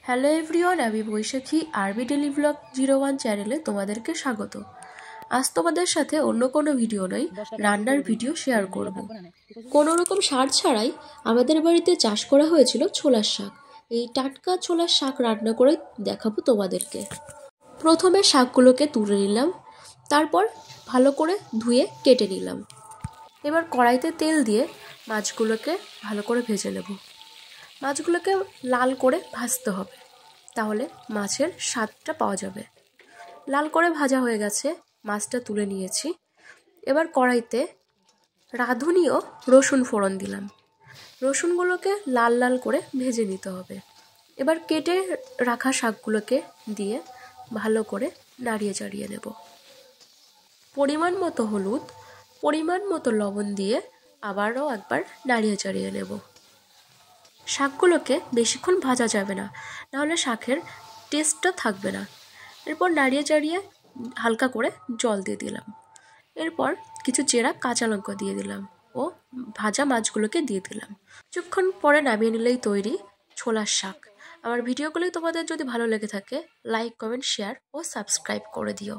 Hello everyone, আমি বৈশাখী আরবি daily blog 01 চ্যানেলে তোমাদেরকে স্বাগত। আজ তোমাদের সাথে অন্য কোনো ভিডিও নয়, রান্নার ভিডিও শেয়ার করব। কোনো রকম সার ছাড়াই আমাদের বাড়িতে চাষ করা হয়েছিল ছোলার শাক। এই টাটকা ছোলার শাক রান্না করে দেখাবো তোমাদেরকে। প্রথমে শাকগুলোকে তুলে নিলাম, তারপর ভালো করে ধুয়ে কেটে নিলাম। এবার কড়াইতে তেল দিয়ে মাছগুলোকে ভালো করে ভেজে নেব। মাছগুলোকে লাল করে ভাজতে হবে, তাহলে মাছের স্বাদটা পাওয়া যাবে। লাল করে ভাজা হয়ে গেছে, মাছটা তুলে নিয়েছি। এবার কড়াইতে রাঁধুনি ও রসুন ফোড়ন দিলাম। রসুনগুলোকে লাল লাল করে ভেজে নিতে হবে। এবার কেটে রাখা শাকগুলোকে দিয়ে ভালো করে নাড়িয়ে চাড়িয়ে নেব। পরিমাণ মতো হলুদ, পরিমাণ মতো লবণ দিয়ে আবারও একবার নাড়িয়ে চাড়িয়ে নেব। শাকগুলোকে বেশিক্ষণ ভাজা যাবে না, নাহলে শাকের টেস্টটা থাকবে না। এরপর নাড়িয়ে চাড়িয়ে হালকা করে জল দিয়ে দিলাম। এরপর কিছু চেরা কাঁচা লঙ্কা দিয়ে দিলাম ও ভাজা মাছগুলোকে দিয়ে দিলাম। কিছুক্ষণ পরে নামিয়ে নিলেই তৈরি ছোলার শাক। আমার ভিডিওগুলি তোমাদের যদি ভালো লেগে থাকে, লাইক, কমেন্ট, শেয়ার ও সাবস্ক্রাইব করে দিও।